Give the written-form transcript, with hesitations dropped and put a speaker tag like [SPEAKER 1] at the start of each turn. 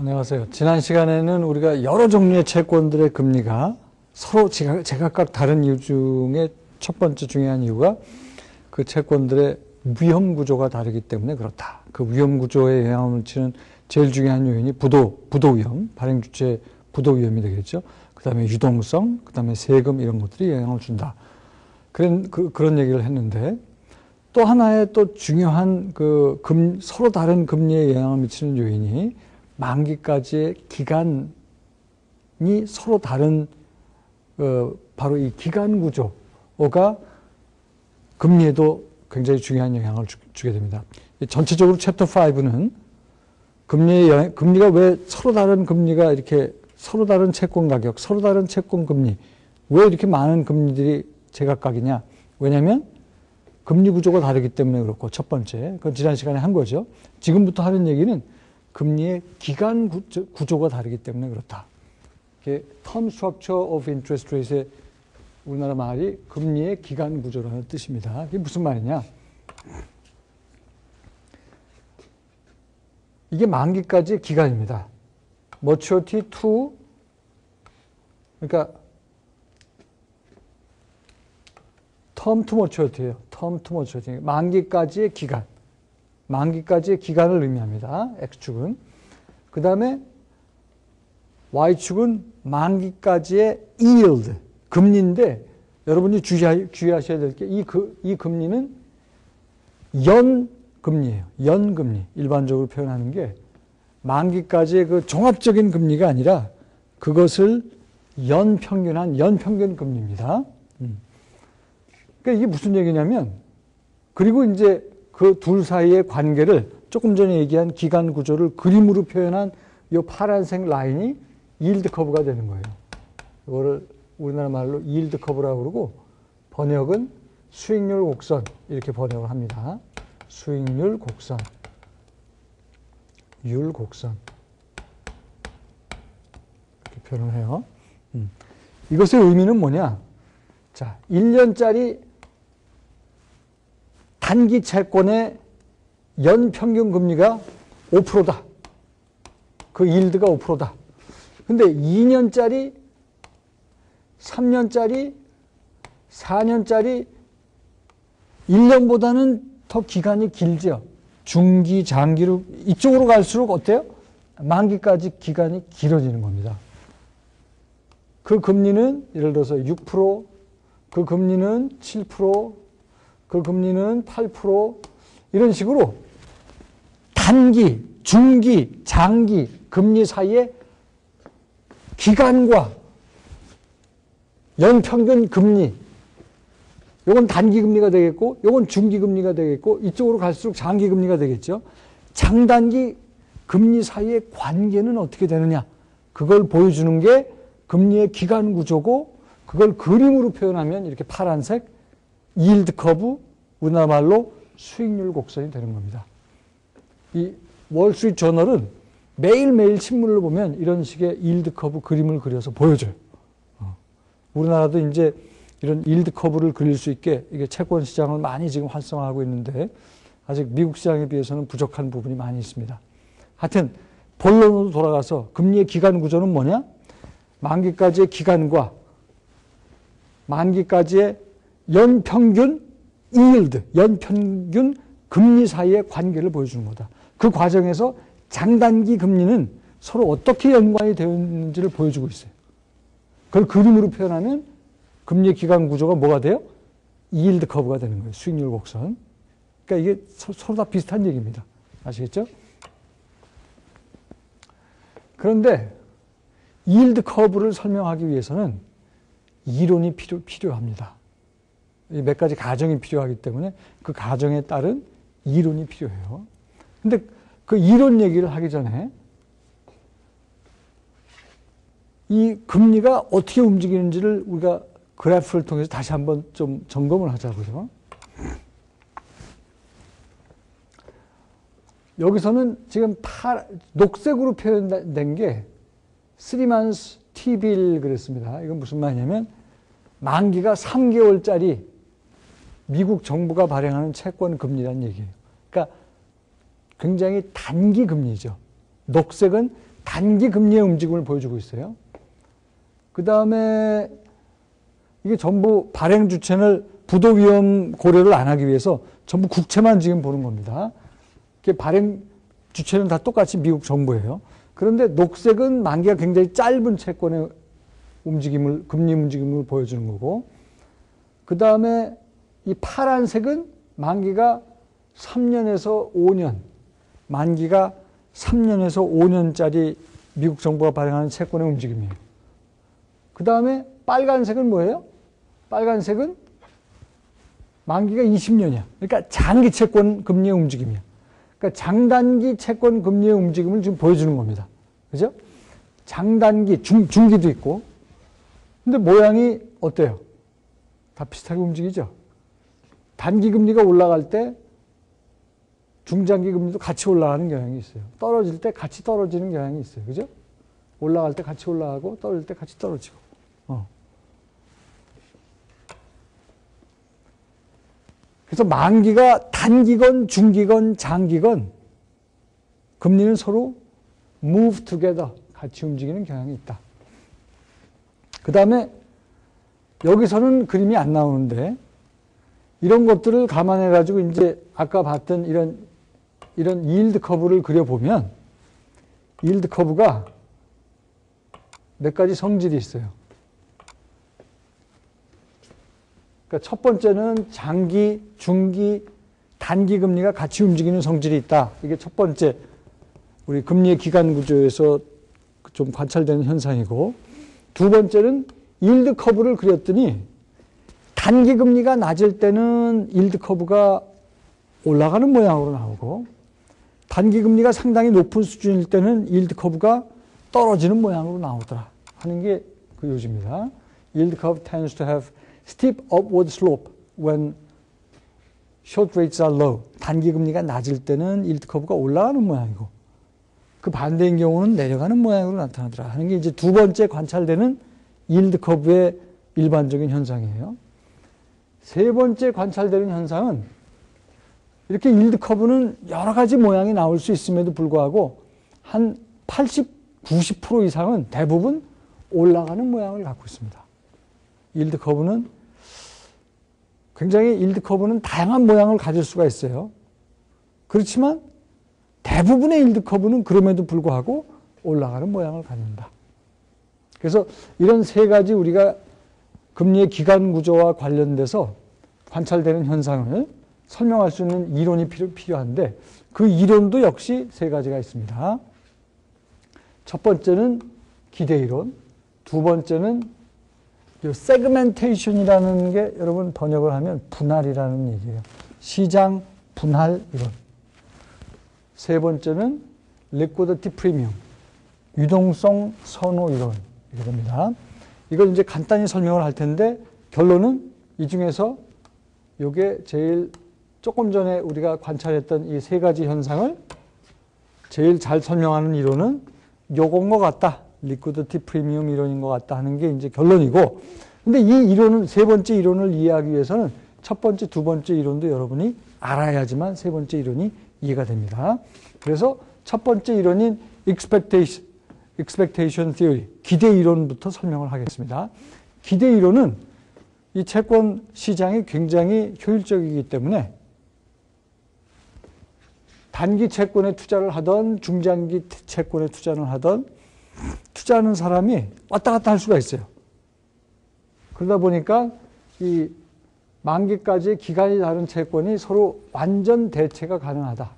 [SPEAKER 1] 안녕하세요. 지난 시간에는 우리가 여러 종류의 채권들의 금리가 서로 제각각 다른 이유 중에 첫 번째 중요한 이유가 그 채권들의 위험 구조가 다르기 때문에 그렇다. 그 위험 구조에 영향을 미치는 제일 중요한 요인이 부도 위험, 발행 주체 부도 위험이 되겠죠. 그 다음에 유동성, 그 다음에 세금 이런 것들이 영향을 준다. 그런 얘기를 했는데 또 하나의 또 중요한 서로 다른 금리에 영향을 미치는 요인이 만기까지의 기간이 서로 다른 바로 이 기간 구조가 금리에도 굉장히 중요한 영향을 주게 됩니다. 전체적으로 챕터 5는 금리가 왜 서로 다른 금리가 이렇게 서로 다른 채권 가격, 서로 다른 채권 금리, 왜 이렇게 많은 금리들이 제각각이냐? 왜냐하면 금리 구조가 다르기 때문에 그렇고, 첫 번째. 그건 지난 시간에 한 거죠. 지금부터 하는 얘기는 금리의 기간 구조가 다르기 때문에 그렇다. 이게 term structure of interest rate의 우리나라 말이 금리의 기간 구조라는 뜻입니다. 이게 무슨 말이냐? 이게 만기까지의 기간입니다. maturity to, 그러니까 term to maturity예요. term to maturity. 만기까지의 기간. 만기까지의 기간을 의미합니다. X축은. 그 다음에 Y축은 만기까지의 yield, 금리인데 여러분이 주의하셔야 될 게 이 금리는 연금리예요. 연금리. 일반적으로 표현하는 게 만기까지의 그 종합적인 금리가 아니라 그것을 연평균한 연평균 금리입니다. 그러니까 이게 무슨 얘기냐면, 그리고 이제 그 둘 사이의 관계를 조금 전에 얘기한 기간 구조를 그림으로 표현한 이 파란색 라인이 yield 커브가 되는 거예요. 이거를 우리나라 말로 yield 커브라고 그러고, 번역은 수익률 곡선 이렇게 번역을 합니다. 수익률 곡선, 율곡선 이렇게 표현을 해요. 이것의 의미는 뭐냐? 자, 1년짜리 단기 채권의 연평균 금리가 5%다. 그 일드가 5%다. 근데 2년짜리, 3년짜리, 4년짜리 1년보다는 더 기간이 길죠. 중기, 장기로 이쪽으로 갈수록 어때요? 만기까지 기간이 길어지는 겁니다. 그 금리는 예를 들어서 6%, 그 금리는 7%, 그 금리는 8%, 이런 식으로 단기, 중기, 장기 금리 사이에 기간과 연평균 금리, 요건 단기 금리가 되겠고, 요건 중기 금리가 되겠고, 이쪽으로 갈수록 장기 금리가 되겠죠. 장단기 금리 사이의 관계는 어떻게 되느냐? 그걸 보여주는 게 금리의 기간 구조고, 그걸 그림으로 표현하면 이렇게 파란색 yield 커브, 우리나라 말로 수익률 곡선이 되는 겁니다. 이 월스트리트 저널은 매일매일 신문을 보면 이런 식의 yield 커브 그림을 그려서 보여줘요. 우리나라도 이제 이런 yield 커브를 그릴 수 있게 이게 채권 시장을 많이 지금 활성화하고 있는데 아직 미국 시장에 비해서는 부족한 부분이 많이 있습니다. 하여튼 본론으로 돌아가서 금리의 기간 구조는 뭐냐? 만기까지의 기간과 만기까지의 연평균 yield, 연평균 금리 사이의 관계를 보여주는 거다. 그 과정에서 장단기 금리는 서로 어떻게 연관이 되어 있는지를 보여주고 있어요. 그걸 그림으로 표현하면 금리 기간 구조가 뭐가 돼요? yield 커브가 되는 거예요. 수익률 곡선. 그러니까 이게 서로 다 비슷한 얘기입니다. 아시겠죠? 그런데 yield 커브를 설명하기 위해서는 이론이 필요합니다. 몇 가지 가정이 필요하기 때문에 그 가정에 따른 이론이 필요해요. 근데 그 이론 얘기를 하기 전에 이 금리가 어떻게 움직이는지를 우리가 그래프를 통해서 다시 한번 좀 점검을 하자고요. 여기서는 지금 녹색으로 표현된 게 3months T-bill 그랬습니다. 이건 무슨 말이냐면 만기가 3개월짜리 미국 정부가 발행하는 채권 금리라는 얘기예요. 그러니까 굉장히 단기 금리죠. 녹색은 단기 금리의 움직임을 보여주고 있어요. 그 다음에 이게 전부 발행 주체를 부도 위험 고려를 안 하기 위해서 전부 국채만 지금 보는 겁니다. 이게 발행 주체는 다 똑같이 미국 정부예요. 그런데 녹색은 만기가 굉장히 짧은 채권의 움직임을, 금리 움직임을 보여주는 거고, 그 다음에 이 파란색은 만기가 3년에서 5년, 만기가 3년에서 5년짜리 미국 정부가 발행하는 채권의 움직임이에요. 그 다음에 빨간색은 뭐예요? 빨간색은 만기가 20년이야. 그러니까 장기 채권 금리의 움직임이야. 그러니까 장단기 채권 금리의 움직임을 지금 보여주는 겁니다. 그죠? 장단기, 중기도 있고. 근데 모양이 어때요? 다 비슷하게 움직이죠? 단기 금리가 올라갈 때 중장기 금리도 같이 올라가는 경향이 있어요. 떨어질 때 같이 떨어지는 경향이 있어요. 그죠? 올라갈 때 같이 올라가고 떨어질 때 같이 떨어지고. 그래서 만기가 단기건 중기건 장기건 금리는 서로 move together, 같이 움직이는 경향이 있다. 그 다음에 여기서는 그림이 안 나오는데 이런 것들을 감안해 가지고 이제 아까 봤던 이런 yield 커브를 그려보면 yield 커브가 몇 가지 성질이 있어요. 그러니까 첫 번째는 장기, 중기, 단기 금리가 같이 움직이는 성질이 있다. 이게 첫 번째 우리 금리의 기간 구조에서 좀 관찰되는 현상이고, 두 번째는 yield 커브를 그렸더니 단기 금리가 낮을 때는 yield 커브가 올라가는 모양으로 나오고, 단기 금리가 상당히 높은 수준일 때는 yield 커브가 떨어지는 모양으로 나오더라 하는 게 그 요지입니다. Yield curve tends to have steep upward slope when short rates are low. 단기 금리가 낮을 때는 yield curve가 올라가는 모양이고, 그 반대인 경우는 내려가는 모양으로 나타나더라 하는 게 이제 두 번째 관찰되는 yield curve의 일반적인 현상이에요. 세 번째 관찰되는 현상은 이렇게 yield curve는 여러 가지 모양이 나올 수 있음에도 불구하고 한 80, 90% 이상은 대부분 올라가는 모양을 갖고 있습니다. yield curve는 굉장히 yield curve는 다양한 모양을 가질 수가 있어요. 그렇지만 대부분의 yield curve는 그럼에도 불구하고 올라가는 모양을 갖는다. 그래서 이런 세 가지 우리가 금리의 기간 구조와 관련돼서 관찰되는 현상을 설명할 수 있는 이론이 필요한데 그 이론도 역시 세 가지가 있습니다. 첫 번째는 기대 이론, 두 번째는 세그멘테이션이라는 게 여러분 번역을 하면 분할이라는 얘기예요. 시장 분할 이론. 세 번째는 liquidity premium, 유동성 선호 이론 이렇게 됩니다. 이걸 이제 간단히 설명을 할 텐데 결론은 이 중에서 이게 제일 조금 전에 우리가 관찰했던 이 세 가지 현상을 제일 잘 설명하는 이론은 요건 것 같다. 리퀴디티 프리미엄 이론인 것 같다 하는 게 이제 결론이고, 근데 이 이론은, 세 번째 이론을 이해하기 위해서는 첫 번째, 두 번째 이론도 여러분이 알아야지만 세 번째 이론이 이해가 됩니다. 그래서 첫 번째 이론인 expectation theory, 기대 이론부터 설명을 하겠습니다. 기대 이론은 이 채권 시장이 굉장히 효율적이기 때문에 단기 채권에 투자를 하던 중장기 채권에 투자를 하던 투자하는 사람이 왔다 갔다 할 수가 있어요. 그러다 보니까 이 만기까지 기간이 다른 채권이 서로 완전 대체가 가능하다.